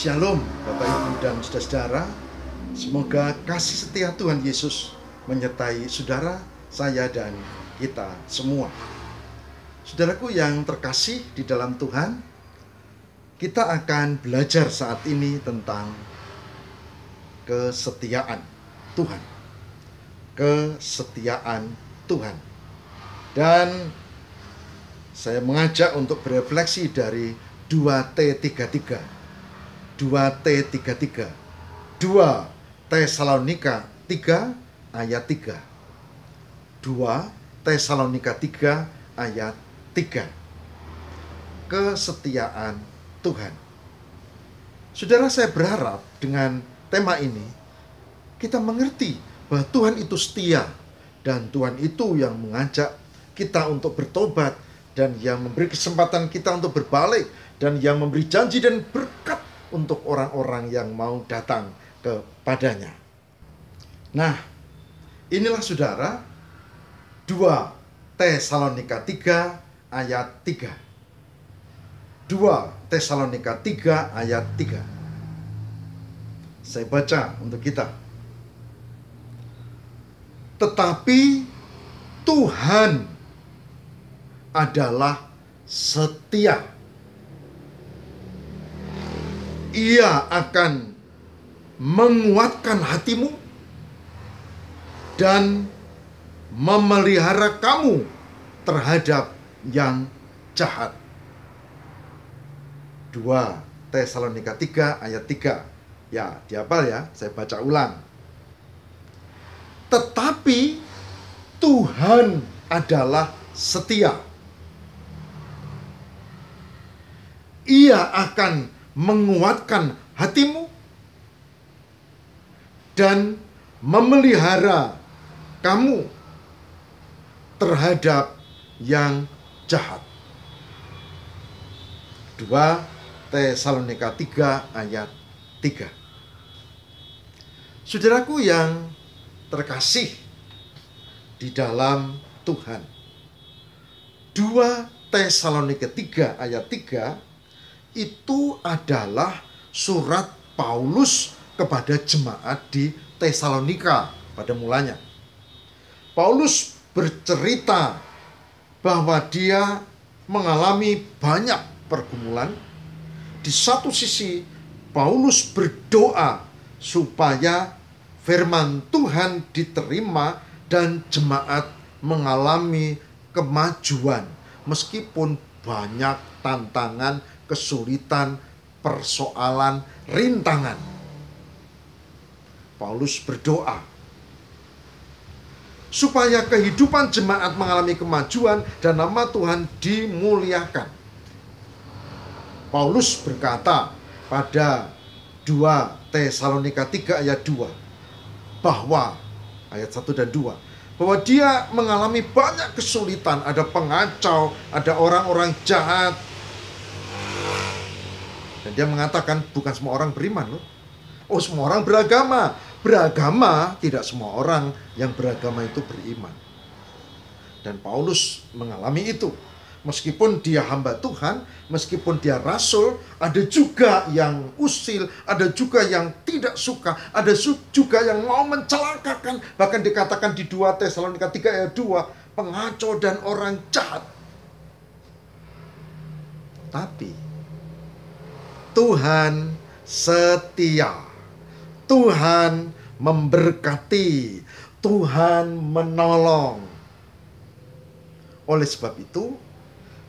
Shalom Bapak Ibu dan saudara-saudara. Semoga kasih setia Tuhan Yesus menyertai saudara, saya dan kita semua. Saudaraku yang terkasih di dalam Tuhan, kita akan belajar saat ini tentang kesetiaan Tuhan. Kesetiaan Tuhan. Dan saya mengajak untuk berefleksi dari 2T33. 2T33, 2 Tesalonika 3 ayat 3. 2 Tesalonika 3 ayat 3. Kesetiaan Tuhan. Saudara, saya berharap dengan tema ini kita mengerti bahwa Tuhan itu setia, dan Tuhan itu yang mengajak kita untuk bertobat, dan yang memberi kesempatan kita untuk berbalik, dan yang memberi janji dan berkat untuk orang-orang yang mau datang kepadanya. Nah, inilah saudara 2 Tesalonika 3 ayat 3. 2 Tesalonika 3 ayat 3. Saya baca untuk kita. Tetapi Tuhan adalah setia. Ia akan menguatkan hatimu dan memelihara kamu terhadap yang jahat. 2 Tesalonika 3 ayat 3. Ya, dihafal ya, saya baca ulang. Tetapi Tuhan adalah setia. Ia akan menguatkan hatimu dan memelihara kamu terhadap yang jahat. 2 Tesalonika 3 ayat 3. Saudaraku yang terkasih di dalam Tuhan, 2 Tesalonika 3 ayat 3 itu adalah surat Paulus kepada jemaat di Tesalonika pada mulanya. Paulus bercerita bahwa dia mengalami banyak pergumulan. Di satu sisi, Paulus berdoa supaya firman Tuhan diterima dan jemaat mengalami kemajuan meskipun banyak tantangan, kesulitan, persoalan, rintangan. Paulus berdoa supaya kehidupan jemaat mengalami kemajuan dan nama Tuhan dimuliakan. Paulus berkata pada 2 Tesalonika 3 ayat 2 bahwa ayat 1 dan 2 bahwa dia mengalami banyak kesulitan, ada pengacau, ada orang-orang jahat. Dan dia mengatakan bukan semua orang beriman loh. Oh, semua orang beragama. Beragama, tidak semua orang yang beragama itu beriman. Dan Paulus mengalami itu. Meskipun dia hamba Tuhan, meskipun dia rasul, ada juga yang usil, ada juga yang tidak suka, ada juga yang mau mencelakakan. Bahkan dikatakan di 2 Tesalonika 3 ayat 2, pengacau dan orang jahat. Tapi Tuhan setia. Tuhan memberkati. Tuhan menolong. Oleh sebab itu,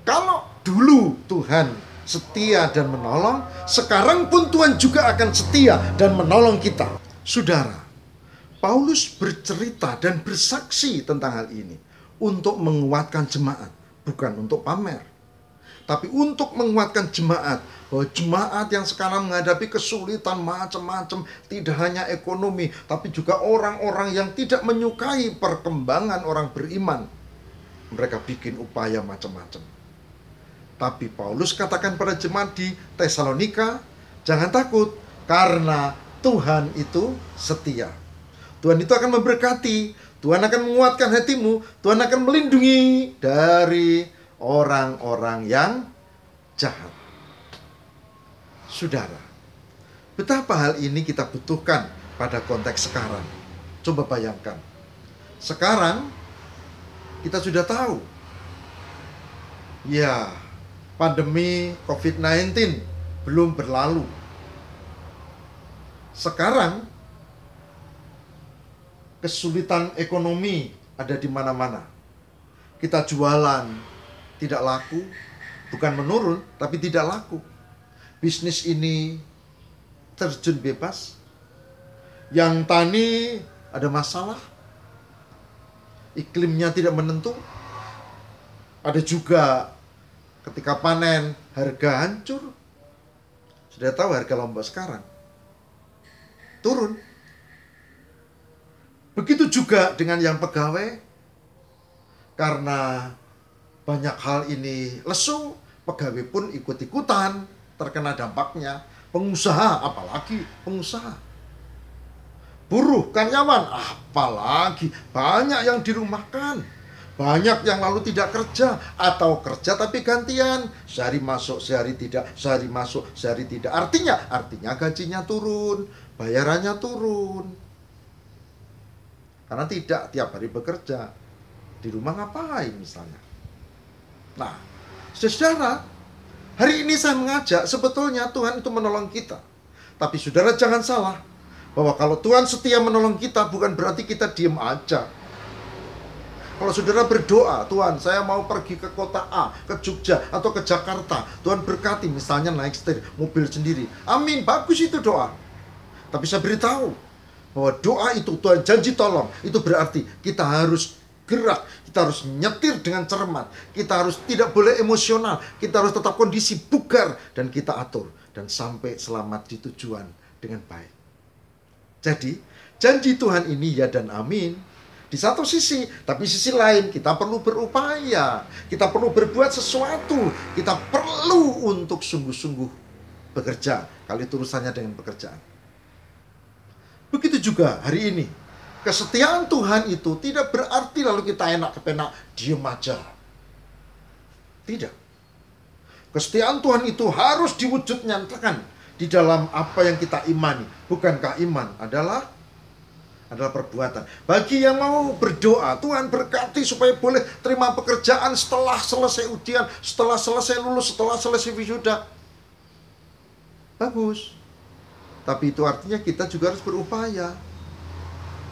kalau dulu Tuhan setia dan menolong, sekarang pun Tuhan juga akan setia dan menolong kita. Saudara, Paulus bercerita dan bersaksi tentang hal ini untuk menguatkan jemaat, bukan untuk pamer. Tapi untuk menguatkan jemaat, bahwa jemaat yang sekarang menghadapi kesulitan macam-macam, tidak hanya ekonomi, tapi juga orang-orang yang tidak menyukai perkembangan orang beriman. Mereka bikin upaya macam-macam. Tapi Paulus katakan pada jemaat di Tesalonika, jangan takut, karena Tuhan itu setia. Tuhan itu akan memberkati, Tuhan akan menguatkan hatimu, Tuhan akan melindungi dari orang-orang yang jahat. Saudara, Betapa hal ini kita butuhkan pada konteks sekarang. Coba bayangkan. Sekarang kita sudah tahu. Ya, pandemi COVID-19 belum berlalu. Sekarang kesulitan ekonomi ada di mana-mana. Kita jualan tidak laku, bukan menurun, tapi tidak laku. Bisnis ini terjun bebas. Yang tani ada masalah. Iklimnya tidak menentu. Ada juga ketika panen harga hancur. Sudah tahu harga Lombok sekarang turun. Begitu juga dengan yang pegawai. Karena banyak hal ini lesu, pegawai pun ikut-ikutan terkena dampaknya. Pengusaha, apalagi pengusaha. Buruh, karyawan, apalagi banyak yang dirumahkan. Banyak yang lalu tidak kerja, atau kerja tapi gantian. Sehari masuk, sehari tidak, sehari masuk, sehari tidak. Artinya gajinya turun, bayarannya turun. Karena tidak tiap hari bekerja. Di rumah ngapain misalnya. Nah, saudara, hari ini saya mengajak sebetulnya Tuhan itu menolong kita. Tapi saudara jangan salah, bahwa kalau Tuhan setia menolong kita bukan berarti kita diam aja. Kalau saudara berdoa, Tuhan saya mau pergi ke kota A, ke Jogja atau ke Jakarta, Tuhan berkati, misalnya naik setir, mobil sendiri. Amin, bagus itu doa. Tapi saya beritahu bahwa doa itu Tuhan janji tolong, itu berarti kita harus gerak, kita harus nyetir dengan cermat, kita harus tidak boleh emosional, kita harus tetap kondisi bugar, dan kita atur dan sampai selamat di tujuan dengan baik. Jadi janji Tuhan ini ya dan amin di satu sisi, tapi sisi lain kita perlu berupaya, kita perlu berbuat sesuatu, kita perlu untuk sungguh-sungguh bekerja kalau itu urusannya dengan pekerjaan. Begitu juga hari ini. Kesetiaan Tuhan itu tidak berarti lalu kita enak-kepenak, diem aja. Tidak. Kesetiaan Tuhan itu harus diwujud nyatakan di dalam apa yang kita imani. Bukankah iman adalah perbuatan. Bagi yang mau berdoa, Tuhan berkati supaya boleh terima pekerjaan setelah selesai ujian, setelah selesai lulus, setelah selesai wisuda. Bagus. Tapi itu artinya kita juga harus berupaya.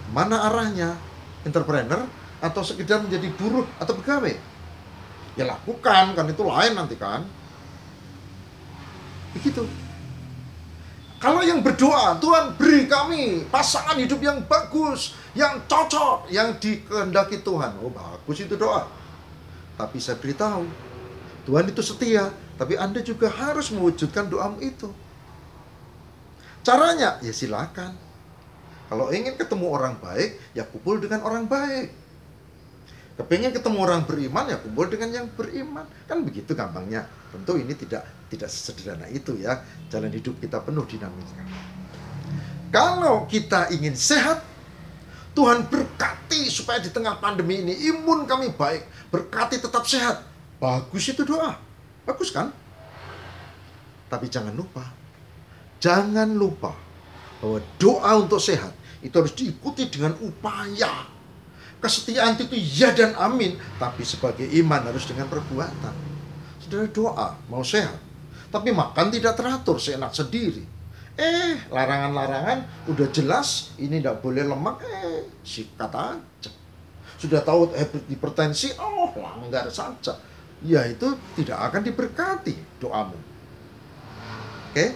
Mana arahnya? Entrepreneur atau sekedar menjadi buruh atau pegawai? Ya lakukan, kan itu lain nanti kan. Begitu. Kalau yang berdoa, Tuhan beri kami pasangan hidup yang bagus, yang cocok, yang dikehendaki Tuhan. Oh bagus itu doa. Tapi saya beritahu, Tuhan itu setia, tapi Anda juga harus mewujudkan doamu itu. Caranya, ya silakan. Kalau ingin ketemu orang baik, ya kumpul dengan orang baik. Kepingin ketemu orang beriman, ya kumpul dengan yang beriman. Kan begitu gampangnya. Tentu ini tidak sesederhana itu ya. Jalan hidup kita penuh dinamika. Kalau kita ingin sehat, Tuhan berkati supaya di tengah pandemi ini imun kami baik. Berkati tetap sehat. Bagus itu doa. Bagus kan? Tapi jangan lupa bahwa doa untuk sehat itu harus diikuti dengan upaya. Kesetiaan itu ya dan amin, tapi sebagai iman harus dengan perbuatan. Saudara doa mau sehat, tapi makan tidak teratur, seenak sendiri. Larangan-larangan udah jelas, ini tidak boleh lemak, sikat aja. Sudah tahu hipertensi, langgar saja. Ya itu tidak akan diberkati doamu. Oke?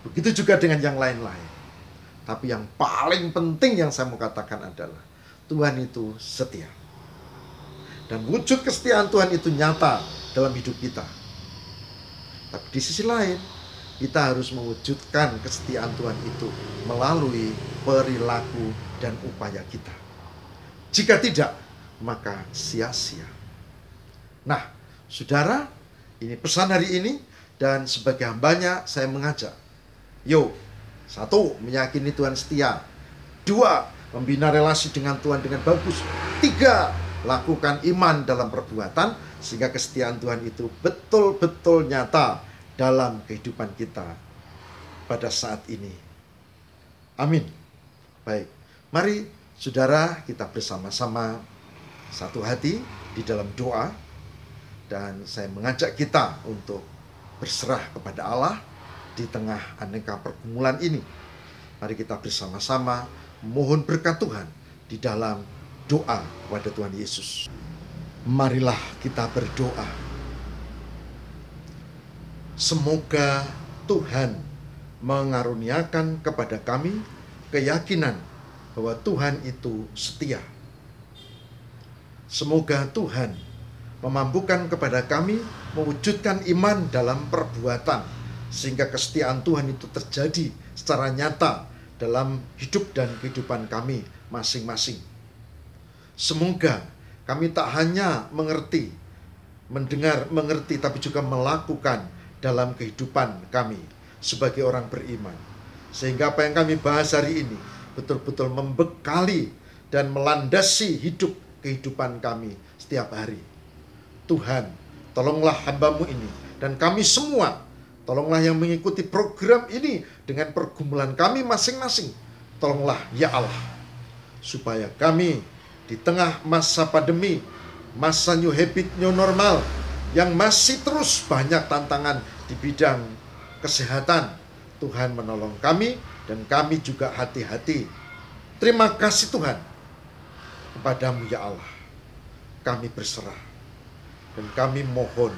Begitu juga dengan yang lain-lain. Tapi yang paling penting yang saya mau katakan adalah Tuhan itu setia. Dan wujud kesetiaan Tuhan itu nyata dalam hidup kita. Tapi di sisi lain, kita harus mewujudkan kesetiaan Tuhan itu melalui perilaku dan upaya kita. Jika tidak, maka sia-sia. Nah, saudara, ini pesan hari ini. Dan sebagai hambanya, saya mengajak. Yuk, 1, meyakini Tuhan setia. 2, membina relasi dengan Tuhan dengan bagus. 3, lakukan iman dalam perbuatan sehingga kesetiaan Tuhan itu betul-betul nyata dalam kehidupan kita. pada saat ini. Amin. Baik, mari saudara kita bersama-sama satu hati di dalam doa. Dan saya mengajak kita untuk berserah kepada Allah di tengah aneka pergumulan ini. Mari kita bersama-sama mohon berkat Tuhan di dalam doa kepada Tuhan Yesus. Marilah kita berdoa. Semoga Tuhan mengaruniakan kepada kami keyakinan bahwa Tuhan itu setia. Semoga Tuhan memampukan kepada kami mewujudkan iman dalam perbuatan, sehingga kesetiaan Tuhan itu terjadi secara nyata dalam hidup dan kehidupan kami masing-masing. Semoga kami tak hanya mengerti, mengerti, tapi juga melakukan dalam kehidupan kami sebagai orang beriman. Sehingga apa yang kami bahas hari ini betul-betul membekali dan melandasi hidup kehidupan kami setiap hari. Tuhan, tolonglah hamba-Mu ini dan kami semua. Tolonglah yang mengikuti program ini dengan pergumulan kami masing-masing. Tolonglah ya Allah, supaya kami di tengah masa pandemi, masa new habit, new normal, yang masih terus banyak tantangan di bidang kesehatan, Tuhan menolong kami dan kami juga hati-hati. Terima kasih Tuhan, kepadamu ya Allah kami berserah. Dan kami mohon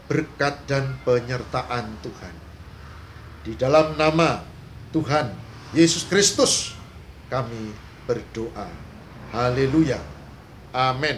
berkat dan penyertaan Tuhan. Di dalam nama Tuhan Yesus Kristus kami berdoa. Haleluya. Amin.